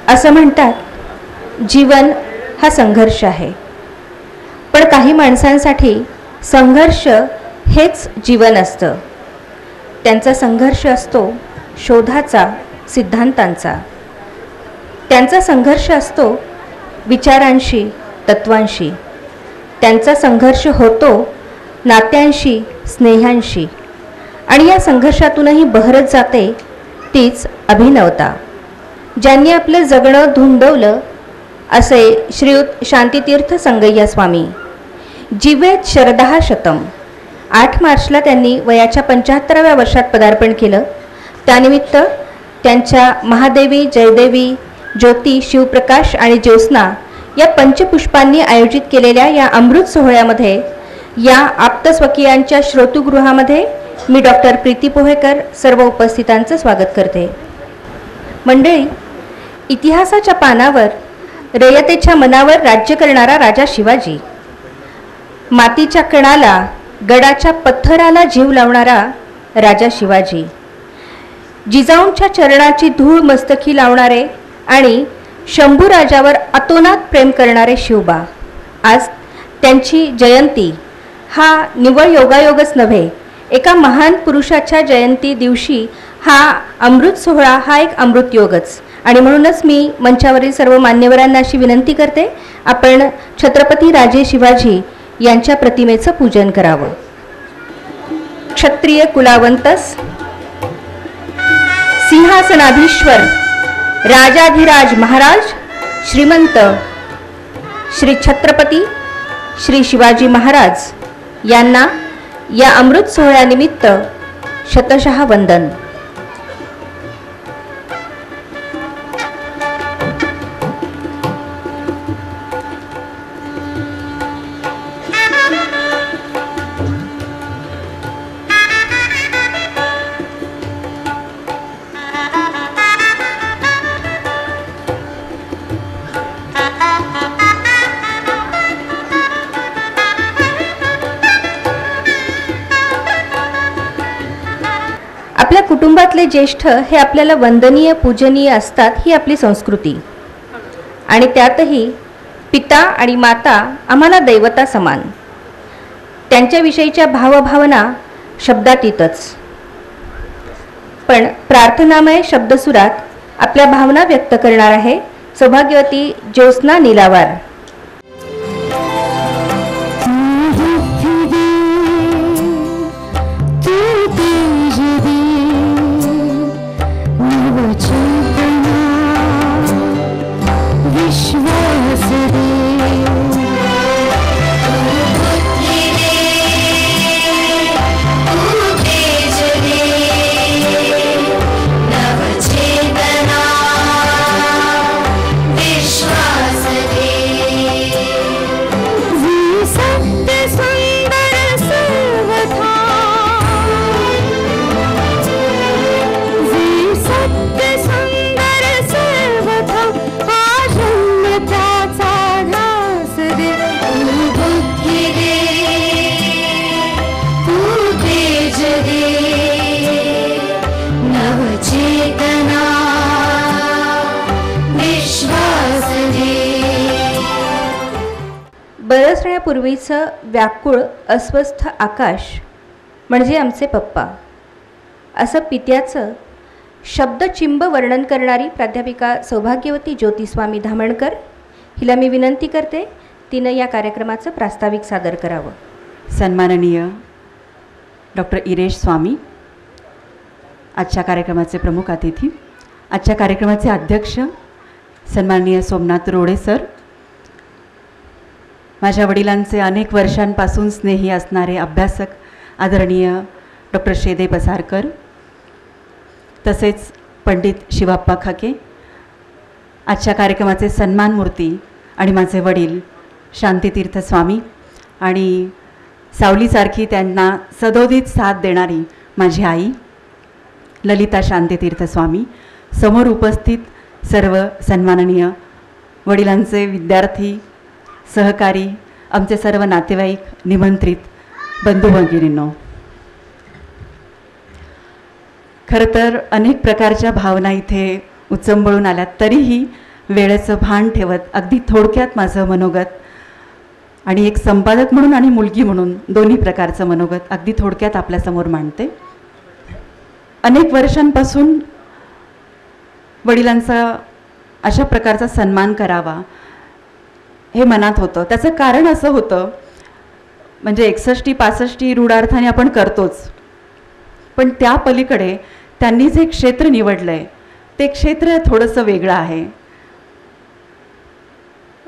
असं म्हणतात, जीवन हा संघर्ष आहे. पण काही माणसांसाठी संघर्ष हेच जीवन असतं. त्यांचा संघर्ष असतो शोधाचा, सिद्धांतांचा. त्यांचा संघर्ष असतो विचारांशी, तत्वांशी. त्यांचा संघर्ष होतो नात्यांशी, स्नेहांशी. आणि या संघर्षातूनही बहरत जाते तीच अभिनवता. ज्यांनी आपलं जगणं धुंदवलं असे श्रीयुत शांतीतीर्थ संगय्या स्वामी. जीवेत शरदहा शतम. 8 मार्चला त्यांनी वयाच्या 75व्या वर्षात पदार्पण केलं. त्यानिमित्त त्यांच्या महादेवी, जयदेवी, ज्योती, शिवप्रकाश आणि ज्योत्स्ना या पंचपुष्पांनी आयोजित केलेल्या या अमृत सोहळ्यामध्ये, या आप्तस्वकीयांच्या श्रोतृगृहामध्ये मी डॉक्टर प्रीती पोहेकर सर्व उपस्थितांचं स्वागत करते. मंडळी, इतिहासाच्या पानावर रयतेच्या मनावर राज्य करणारा राजा शिवाजी, मातीच्या कणाला, गडाच्या पत्थराला जीव लावणारा राजा शिवाजी, जिजाऊंच्या चरणाची धूळ मस्तकी लावणारे आणि शंभूराजावर अतोनात प्रेम करणारे शिवबा. आज त्यांची जयंती. हा निव्वळ योगायोगच नव्हे, एका महान पुरुषाच्या जयंती दिवशी हा अमृत सोहळा हा एक अमृत योगच. आणि म्हणूनच मी मंचावरील सर्व मान्यवरांना अशी विनंती करते, आपण छत्रपती राजे शिवाजी यांच्या प्रतिमेचं पूजन करावं. क्षत्रिय कुलावंतस, सिंहासनाधीश्वर, राजाधिराज महाराज श्रीमंत श्री छत्रपती श्री शिवाजी महाराज यांना या अमृत सोहळ्यानिमित्त शतशः वंदन. आपल्या कुटुंबातले ज्येष्ठ हे आपल्याला वंदनीय, पूजनीय असतात, ही आपली संस्कृती. आणि त्यातही पिता आणि माता आम्हाला दैवता समान. त्यांच्याविषयीच्या भावभावना शब्दातीतच. पण प्रार्थनामय शब्दसुरात आपल्या भावना व्यक्त करणार आहे सौभाग्यवती ज्योत्स्ना निलावार. बरसण्यापूर्वीचं व्याकुळ अस्वस्थ आकाश म्हणजे आमचे पप्पा, असं पित्याचं शब्दचिंब वर्णन करणारी प्राध्यापिका सौभाग्यवती ज्योतिस्वामी धामणकर हिला मी विनंती करते, तिनं या कार्यक्रमाचं प्रास्ताविक सादर करावं. सन्माननीय डॉक्टर इरेश स्वामी, आजच्या कार्यक्रमाचे प्रमुख अतिथी, आजच्या कार्यक्रमाचे अध्यक्ष सन्माननीय सोमनाथ रोडे सर, माझ्या वडिलांचे अनेक वर्षांपासून स्नेही असणारे अभ्यासक आदरणीय डॉक्टर शेदे पसारकर, तसेच पंडित शिवाप्पा खाके, आजच्या कार्यक्रमाचे सन्मान मूर्ती आणि माझे वडील शांतीतीर्थ स्वामी आणि सावलीसारखी त्यांना सदोदित साथ देणारी माझी आई ललिता शांतीतीर्थ स्वामी, समोर उपस्थित सर्व सन्माननीय वडिलांचे विद्यार्थी, सहकारी, आमचे सर्व नातेवाईक, निमंत्रित बंधू भगिनींनो, खरं तर अनेक प्रकारच्या भावना इथे उचंबळून आल्यात, तरीही वेळेचं भान ठेवत अगदी थोडक्यात माझं मनोगत आणि एक संपादक म्हणून आणि मुलगी म्हणून दोन्ही प्रकारचं मनोगत अगदी थोडक्यात आपल्यासमोर मांडते. अनेक वर्षांपासून वडिलांचा अशा प्रकारचा सन्मान करावा हे मनात होतं. त्याचं कारण असं होतं, म्हणजे 61-65 रूढार्थाने आपण करतोच, पण त्या पलीकडे त्यांनी जे क्षेत्र निवडलं आहे ते क्षेत्र थोडंसं वेगळं आहे.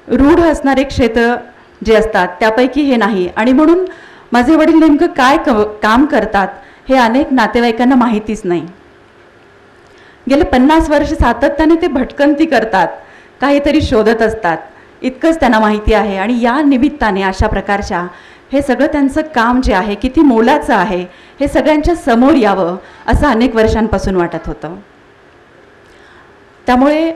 रूढ असणारे क्षेत्र जे असतात त्यापैकी हे नाही, आणि म्हणून माझे वडील नेमकं काय काम करतात हे अनेक नातेवाईकांना माहितीच नाही. गेले 50 वर्ष सातत्याने ते भटकंती करतात, काहीतरी शोधत असतात, इतकंच त्यांना माहिती आहे. आणि या निमित्ताने अशा प्रकारच्या हे सगळं त्यांचं काम जे आहे किती मोलाचं आहे हे सगळ्यांच्या समोर यावं असं अनेक वर्षांपासून वाटत होतं. त्यामुळे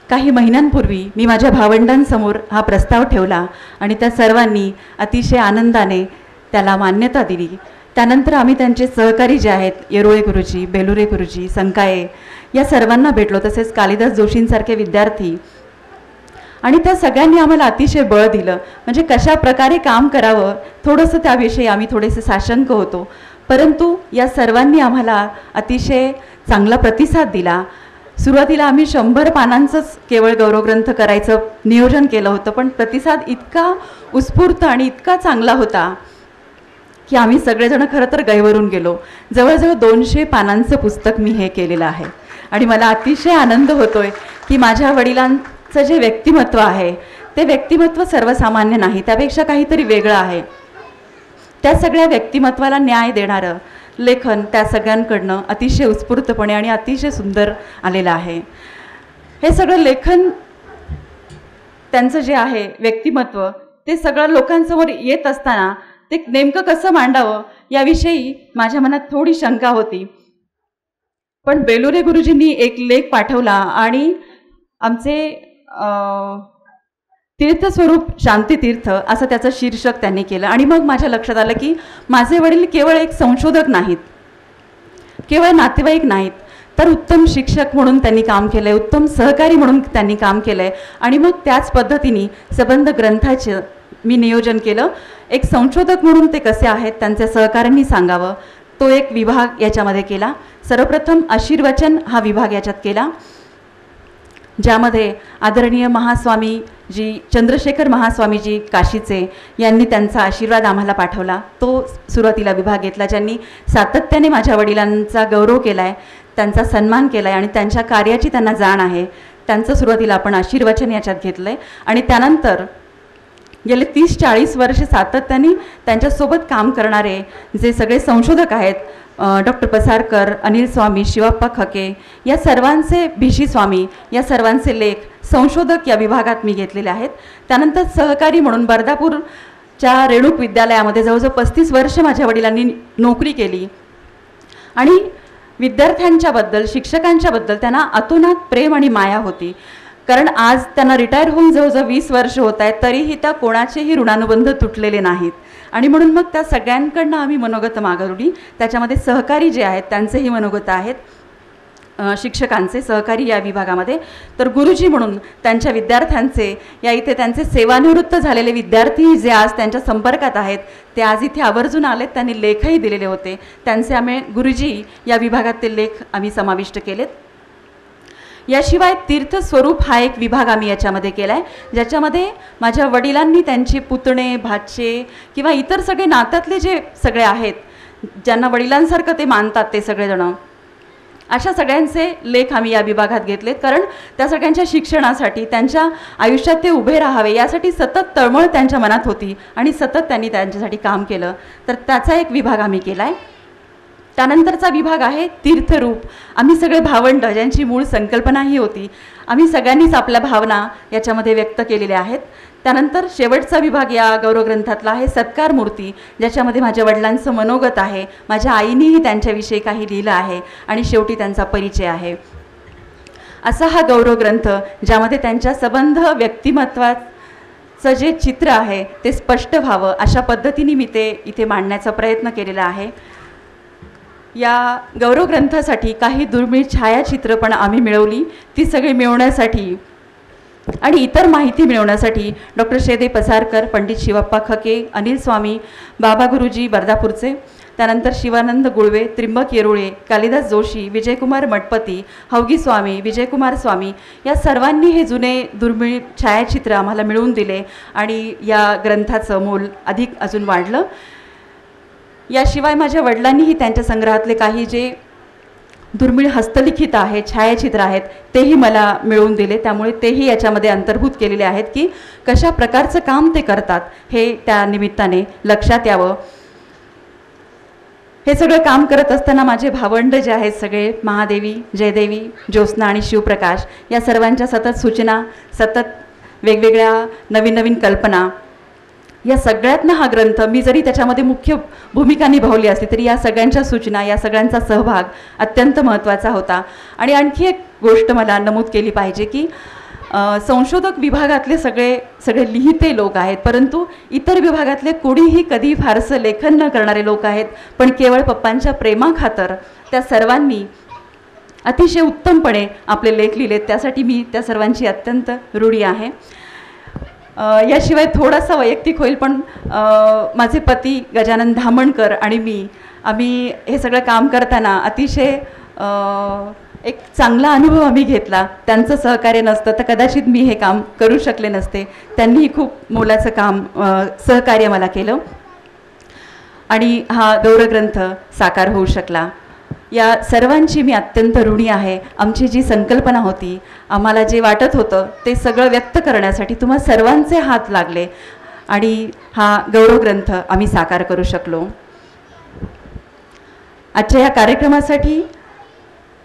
काही महिन्यांपूर्वी मी माझ्या भावंडांसमोर हा प्रस्ताव ठेवला आणि त्या सर्वांनी अतिशय आनंदाने त्याला मान्यता दिली. त्यानंतर आम्ही त्यांचे सहकारी जे आहेत, येरोळे गुरुजी, बेलुरे गुरुजी, संकाये, या सर्वांना भेटलो, तसेच कालिदास जोशींसारखे विद्यार्थी, आणि त्या सगळ्यांनी आम्हाला अतिशय बळ दिलं. म्हणजे कशा प्रकारे काम करावं थोडंसं त्याविषयी आम्ही थोडेसे साशंक होतो, परंतु या सर्वांनी आम्हाला अतिशय चांगला प्रतिसाद दिला. सुरुवातीला आम्ही 100 पानांचंच केवळ गौरवग्रंथ करायचं नियोजन केलं होतं, पण प्रतिसाद इतका उत्स्फूर्त आणि इतका चांगला होता की आम्ही सगळेजण खरं तर गैवरून गेलो. जवळजवळ 200 पानांचं पुस्तक मी हे केलेलं आहे. आणि मला अतिशय आनंद होतोय की माझ्या वडिलांचं जे व्यक्तिमत्व आहे ते व्यक्तिमत्व सर्वसामान्य नाही, त्यापेक्षा काहीतरी वेगळं आहे. त्या सगळ्या व्यक्तिमत्वाला न्याय देणारं लेखन त्या सगळ्यांकडनं अतिशय उत्स्फूर्तपणे आणि अतिशय सुंदर आलेलं आहे. हे सगळं लेखन त्यांचं जे आहे व्यक्तिमत्व ते सगळं लोकांसमोर येत असताना ते नेमकं कसं मांडावं याविषयी माझ्या मनात थोडी शंका होती. पण बेलुरे गुरुजींनी एक लेख पाठवला आणि आमचे तीर्थस्वरूप शांतीतीर्थ असं त्याचं शीर्षक त्यांनी केलं. आणि मग माझ्या लक्षात आलं की माझे वडील केवळ एक संशोधक नाहीत, केवळ नातेवाईक नाहीत, तर उत्तम शिक्षक म्हणून त्यांनी काम केलं आहे, उत्तम सहकारी म्हणून त्यांनी काम केलं आहे. आणि मग त्याच पद्धतीने सबंध ग्रंथाचं मी नियोजन केलं. एक संशोधक म्हणून ते कसे आहेत त्यांच्या सहकाऱ्यांनी सांगावं, तो एक विभाग याच्यामध्ये केला. सर्वप्रथम आशीर्वचन हा विभाग याच्यात केला, ज्यामध्ये आदरणीय महास्वामी जी चंद्रशेखर महास्वामीजी काशीचे यांनी त्यांचा आशीर्वाद आम्हाला पाठवला, तो सुरुवातीला विभाग घेतला. ज्यांनी सातत्याने माझ्या वडिलांचा गौरव केला आहे, त्यांचा सन्मान केला आहे आणि त्यांच्या कार्याची त्यांना जाण आहे, त्यांचं सुरुवातीला आपण आशीर्वचन याच्यात घेतलं आहे. आणि त्यानंतर गेले 30-40 वर्ष सातत्याने त्यांच्यासोबत काम करणारे जे सगळे संशोधक आहेत, डॉक्टर पसारकर, अनिल स्वामी, शिवाप्पा खके, या सर्वांचे, भिशी स्वामी, या सर्वांचे लेख संशोधक या विभागात मी घेतलेले आहेत. त्यानंतर सहकारी म्हणून बर्दापूरच्या रेणुक विद्यालयामध्ये जवळजवळ 35 वर्ष माझ्या वडिलांनी नोकरी केली आणि विद्यार्थ्यांच्याबद्दल, शिक्षकांच्याबद्दल त्यांना अतोनात प्रेम आणि माया होती. कारण आज त्यांना रिटायर होऊन जवळजवळ 20 वर्ष होत आहेत, तरीही त्या कोणाचेही ऋणानुबंध तुटलेले नाहीत. आणि म्हणून मग त्या सगळ्यांकडनं आम्ही मनोगत मागवली. त्याच्यामध्ये सहकारी जे आहेत त्यांचेही मनोगत आहेत, शिक्षकांचे, सहकारी या विभागामध्ये. तर गुरुजी म्हणून त्यांच्या विद्यार्थ्यांचे, या इथे त्यांचे सेवानिवृत्त झालेले विद्यार्थी जे आज त्यांच्या संपर्कात आहेत ते आज इथे आवर्जून आलेत, त्यांनी लेखही दिलेले होते, त्यांचे आम्ही गुरुजी या विभागातील लेख आम्ही समाविष्ट केलेत. याशिवाय तीर्थस्वरूप हा एक विभाग आम्ही याच्यामध्ये केला आहे, ज्याच्यामध्ये माझ्या वडिलांनी त्यांचे पुतणे, भाचे किंवा इतर सगळे नात्यातले जे सगळे आहेत, ज्यांना वडिलांसारखं ते मानतात ते सगळेजण, अशा सगळ्यांचे लेख आम्ही या विभागात घेतलेत. कारण त्या सगळ्यांच्या शिक्षणासाठी, त्यांच्या आयुष्यात ते उभे राहावे यासाठी सतत तळमळ त्यांच्या मनात होती आणि सतत त्यांनी त्यांच्यासाठी काम केलं. तर त्याचा एक विभाग आम्ही केला आहे. त्यानंतरचा विभाग आहे तीर्थरूप. आम्ही सगळे भावंड, ज्यांची मूळ संकल्पना ही होती, आम्ही सगळ्यांनीच आपल्या भावना याच्यामध्ये व्यक्त केलेल्या आहेत. त्यानंतर शेवटचा विभाग या गौरवग्रंथातला आहे सत्कार मूर्ती, ज्याच्यामध्ये माझ्या वडिलांचं मनोगत आहे, माझ्या आईनेही त्यांच्याविषयी काही लिहिलं आहे आणि शेवटी त्यांचा परिचय आहे. असा हा गौरवग्रंथ, ज्यामध्ये त्यांच्या सबंध व्यक्तिमत्वाचं जे चित्र आहे ते स्पष्ट व्हावं अशा पद्धतीने मी ते इथे मांडण्याचा प्रयत्न केलेला आहे. या गौरवग्रंथासाठी काही दुर्मिळ छायाचित्र पण आम्ही मिळवली. ती सगळी मिळवण्यासाठी आणि इतर माहिती मिळवण्यासाठी डॉक्टर शेदे पसारकर, पंडित शिवप्पा खके, अनिल स्वामी, बाबा गुरुजी बर्दापूरचे, त्यानंतर शिवानंद गुळवे, त्रिंबक येरुळे, कालिदास जोशी, विजयकुमार मठपती, हौगी स्वामी, विजयकुमार स्वामी या सर्वांनी हे जुने दुर्मिळ छायाचित्र आम्हाला मिळवून दिले आणि या ग्रंथाचं मोल अधिक अजून वाढलं. याशिवाय माझ्या वडिलांनीही त्यांच्या संग्रहातले काही जे दुर्मिळ हस्तलिखित आहे, छायाचित्र आहेत, तेही मला मिळवून दिले. त्यामुळे तेही याच्यामध्ये अंतर्भूत केलेले आहेत की कशा प्रकारचं काम ते करतात हे त्या निमित्ताने लक्षात यावं. हे सगळं काम करत असताना माझे भावंड जे आहेत सगळे, महादेवी, जयदेवी, ज्योत्स्ना आणि शिवप्रकाश, या सर्वांच्या सतत सूचना, सतत वेगवेगळ्या नवीन नवीन कल्पना, या सगळ्यातनं हा ग्रंथ, मी जरी त्याच्यामध्ये मुख्य भूमिका निभावली असली तरी या सगळ्यांच्या सूचना, या सगळ्यांचा सहभाग अत्यंत महत्त्वाचा होता. आणि आणखी एक गोष्ट मला नमूद केली पाहिजे की संशोधक विभागातले सगळे लिहिते लोक आहेत, परंतु इतर विभागातले कोणीही कधी फारसं लेखन न करणारे लोक आहेत, पण केवळ पप्पांच्या प्रेमाखातर त्या सर्वांनी अतिशय उत्तमपणे आपले लेख लिहिलेत. त्यासाठी मी त्या सर्वांची अत्यंत ऋणी आहे. याशिवाय थोडासा वैयक्तिक होईल, पण माझे पती गजानन धामणकर आणि आम्ही हे सगळं काम करताना अतिशय एक चांगला अनुभव आम्ही घेतला. त्यांचं सहकार्य नसतं तर कदाचित मी हे काम करू शकले नसते. त्यांनीही खूप मोलाचं काम, सहकार्य मला केलं आणि हा गौरवग्रंथ साकार होऊ शकला. या सर्वांची मी अत्यंत ऋणी आहे. आमची जी संकल्पना होती, आम्हाला जे वाटत होतं ते सगळं व्यक्त करण्यासाठी तुम्हा सर्वांचे हात लागले आणि हा गौरवग्रंथ आम्ही साकार करू शकलो. आजच्या या कार्यक्रमासाठी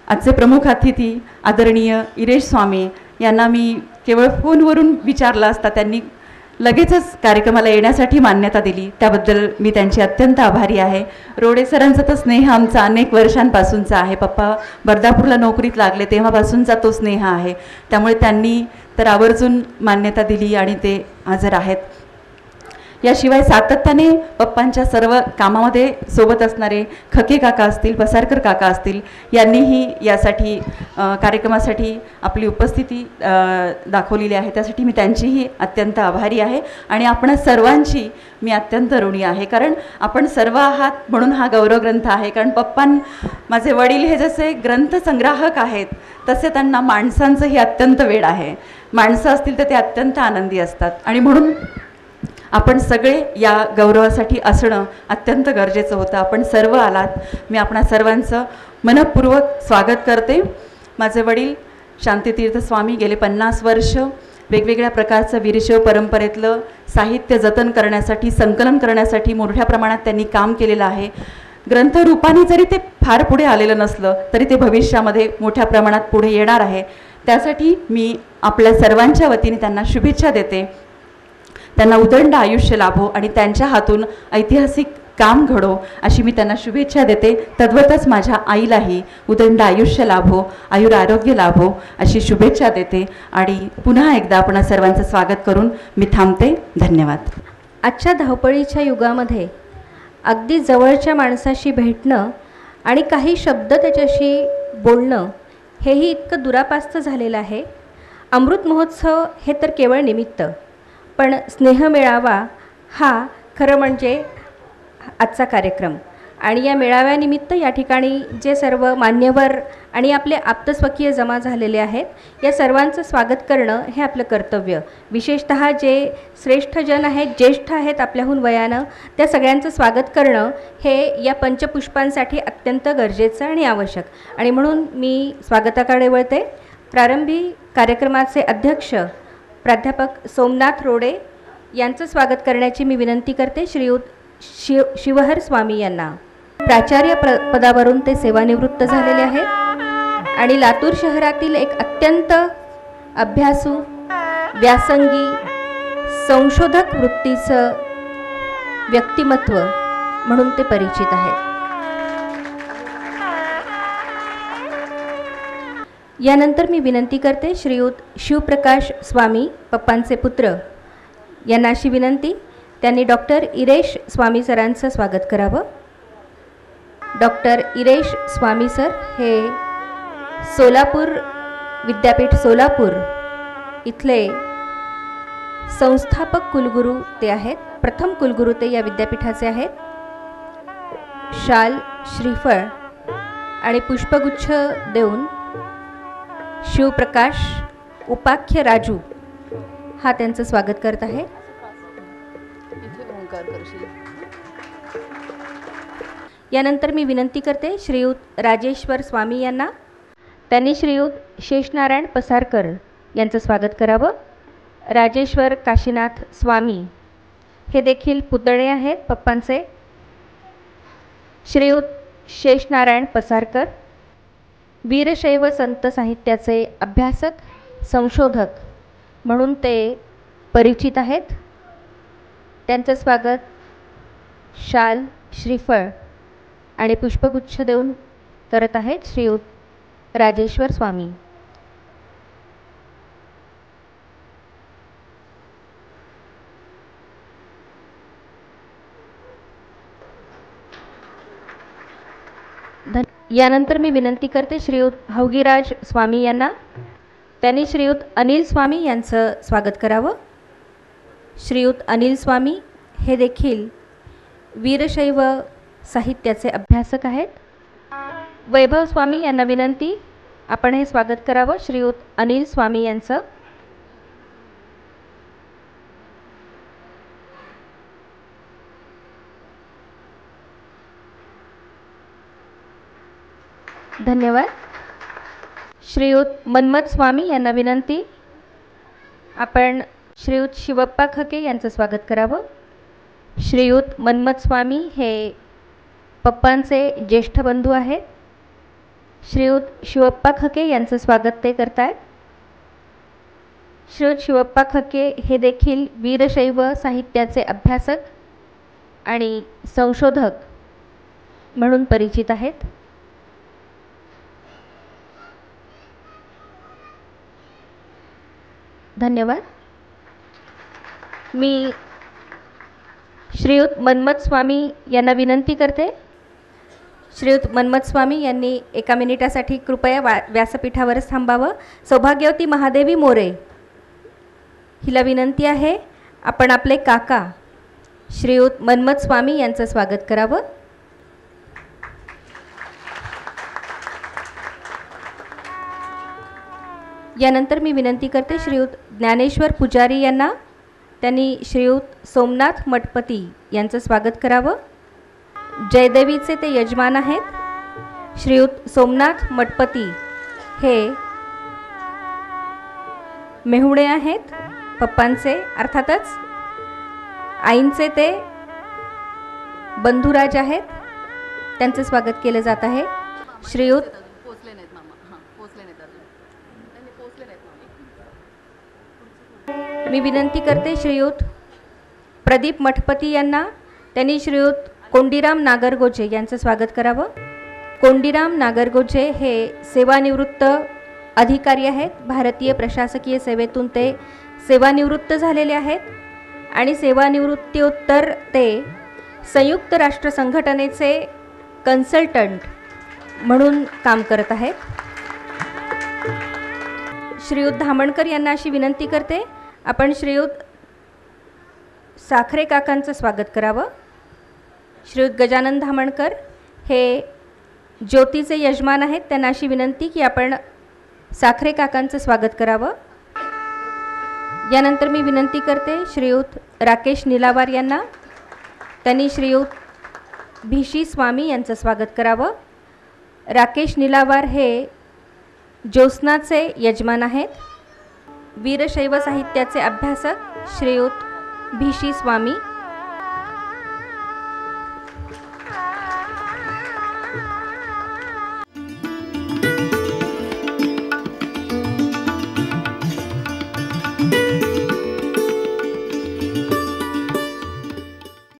आजचे प्रमुख अतिथी आदरणीय इरेश स्वामी यांना मी केवळ फोनवरून विचारलं असता त्यांनी लगेचच कार्यक्रमाला येण्यासाठी मान्यता दिली. त्याबद्दल मी त्यांची अत्यंत आभारी आहे. रोडे सरांचा तर स्नेह आमचा अनेक वर्षांपासूनचा आहे. पप्पा बर्दापूरला नोकरीत लागले तेव्हापासूनचा तो स्नेह आहे. त्यामुळे त्यांनी तर आवर्जून मान्यता दिली आणि ते हजर आहेत. याशिवाय सातत्याने पप्पांच्या सर्व कामामध्ये सोबत असणारे खके काका असतील, पसारकर काका असतील, यांनीही यासाठी कार्यक्रमासाठी आपली उपस्थिती दाखवलेली आहे. त्यासाठी मी त्यांचीही अत्यंत आभारी आहे आणि आपण सर्वांची मी अत्यंत ऋणी आहे. कारण आपण सर्व आहात म्हणून हा गौरवग्रंथ आहे. कारण माझे वडील हे जसे ग्रंथसंग्राहक आहेत तसे त्यांना माणसांचंही अत्यंत वेड आहे. माणसं असतील तर ते अत्यंत आनंदी असतात आणि म्हणून आपण सगळे या गौरवासाठी असणं अत्यंत गरजेचं होतं. आपण सर्व आलात. मी आपणा सर्वांचं मनःपूर्वक स्वागत करते. माझे वडील शांतीतीर्थ स्वामी गेले 50 वर्ष वेगवेगळ्या प्रकारचं वीरशैव परंपरेतलं साहित्य जतन करण्यासाठी, संकलन करण्यासाठी मोठ्या प्रमाणात त्यांनी काम केलेलं आहे. ग्रंथरूपाने जरी ते फार पुढे आलेलं नसलं तरी ते भविष्यामध्ये मोठ्या प्रमाणात पुढे येणार आहे. त्यासाठी मी आपल्या सर्वांच्या वतीने त्यांना शुभेच्छा देते. त्यांना उदंड आयुष्य लाभो आणि त्यांच्या हातून ऐतिहासिक काम घडो अशी मी त्यांना शुभेच्छा देते. तद्वतच माझ्या आईलाही उदंड आयुष्य लाभो, आयुर आरोग्य लाभो अशी शुभेच्छा देते आणि पुन्हा एकदा आपण सर्वांचं स्वागत करून मी थांबते. धन्यवाद. आजच्या धावपळीच्या युगामध्ये अगदी जवळच्या माणसाशी भेटणं आणि काही शब्द त्याच्याशी बोलणं हेही इतकं दुरापास्त झालेलं आहे. अमृत महोत्सव हे तर केवळ निमित्त, पण स्नेह मेळावा हा खरं म्हणजे आजचा कार्यक्रम. आणि या मेळाव्यानिमित्त या ठिकाणी जे सर्व मान्यवर आणि आपले आप्तस्वकीय जमा झालेले आहेत, या सर्वांचं स्वागत करणं हे आपलं कर्तव्य. विशेषतः जे श्रेष्ठ जन आहेत, ज्येष्ठ आहेत आपल्याहून वयानं, त्या सगळ्यांचं स्वागत करणं हे या पंचपुष्पांसाठी अत्यंत गरजेचं आणि आवश्यक. आणि म्हणून मी स्वागताकडे वळते. प्रारंभी कार्यक्रमाचे अध्यक्ष प्राध्यापक सोमनाथ रोडे यांचं स्वागत करण्याची मी विनंती करते. श्रीयुत शिवहर स्वामी यांना. प्राचार्य पदावरून ते सेवानिवृत्त झालेले आहेत आणि लातूर शहरातील एक अत्यंत अभ्यासू, व्यासंगी, संशोधक वृत्तीचं व्यक्तिमत्व म्हणून ते परिचित आहेत. यानंतर मी विनंती करते श्रीयुत शिवप्रकाश स्वामी, पप्पांचे पुत्र, यांना अशी विनंती, त्यांनी डॉक्टर इरेश स्वामी सरांचं स्वागत करावं. डॉक्टर इरेश स्वामी सर हे सोलापूर विद्यापीठ सोलापूर इथले संस्थापक कुलगुरू ते आहेत, प्रथम कुलगुरू ते या विद्यापीठाचे आहेत. शाल, श्रीफळ आणि पुष्पगुच्छ देऊन शिवप्रकाश उपाख्य राजू हा त्यांचं स्वागत करत आहे. यानंतर मी विनंती करते श्रीयुत राजेश्वर स्वामी यांना. त्यांनी श्रीयुत शेषनारायण पसारकर यांचं स्वागत करावं. राजेश्वर काशीनाथ स्वामी हे देखील पुतळे आहेत पप्पांचे. श्रीयुत शेषनारायण पसारकर वीरशैव संत साहित्याचे अभ्यासक, संशोधक म्हणून ते परिचित आहेत. त्यांचं स्वागत शाल, श्रीफळ आणि पुष्पगुच्छ देऊन करत आहेत श्रीयुत राजेश्वर स्वामी. यानंतर मी विनंती करते श्रीयुत हौगीराज स्वामी यांना. त्यांनी श्रीयुत अनिल स्वामी यांचं स्वागत करावं. श्रीयुत अनिल स्वामी हे देखील वीरशैव साहित्याचे अभ्यासक आहेत. वैभव स्वामी यांना विनंती, आपण हे स्वागत करावं श्रीयुत अनिल स्वामी यांचं. धन्यवाद. श्रीयुत मन्मथ स्वामी यांना विनंती, आपण श्रीयुत शिवप्पा खके यांचं स्वागत करावं. श्रीयुत मन्मथ स्वामी हे पप्पांचे ज्येष्ठ बंधू आहेत. श्रीयुत शिवप्पा खके यांचं स्वागत ते करतायत. श्रीयुत शिवप्पा खके हे देखील वीरशैव साहित्याचे अभ्यासक आणि संशोधक म्हणून परिचित आहेत. धन्यवाद. मी श्रीयुत मन्मथ स्वामी यांना विनंती करते. श्रीयुत मन्मथ स्वामी यांनी एका मिनिटासाठी कृपया व्यासपीठावर थांबावं. सौभाग्यवती महादेवी मोरे हिला विनंती आहे, आपण आपले काका श्रीयुत मन्मथ स्वामी यांचं स्वागत करावं. यानंतर मी विनंती करते श्रीयुत ज्ञानेश्वर पुजारी यांना. त्यांनी श्रीयुत सोमनाथ मठपती यांचं स्वागत करावं. जयदेवीचे ते यजमान आहेत. श्रीयुत सोमनाथ मठपती हे मेहुणे आहेत पप्पांचे, अर्थातच आईंचे ते बंधुराज आहेत. त्यांचं स्वागत केलं जात आहे. श्रीयुत मी विनंती करते श्रीयुत प्रदीप मठपती यांना. त्यांनी श्रीयुत कोंडीराम नागरगोजे यांचं स्वागत करावं. कोंडीराम नागरगोजे हे सेवानिवृत्त अधिकारी आहेत. भारतीय प्रशासकीय सेवेतून ते सेवानिवृत्त झालेले आहेत आणि सेवानिवृत्त्योत्तर ते संयुक्त राष्ट्र संघटनेचे कन्सल्टंट म्हणून काम करत आहेत. श्रीयुत धामणकर यांना अशी विनंती करते, आपण श्रीयुत साखरे काकांचं स्वागत करावं. श्रीयुत गजानन धामणकर हे ज्योतीचे यजमान आहेत. त्यांना अशी विनंती की आपण साखरे काकांचं स्वागत करावं. यानंतर मी विनंती करते श्रीयुत राकेश निलावार यांना. त्यांनी श्रीयुत भिशी स्वामी यांचं स्वागत करावं. राकेश निलावार हे ज्योत्स्नाचे यजमान आहेत. वीरशैव साहित्याचे अभ्यासक श्रीयुत भिशी स्वामी.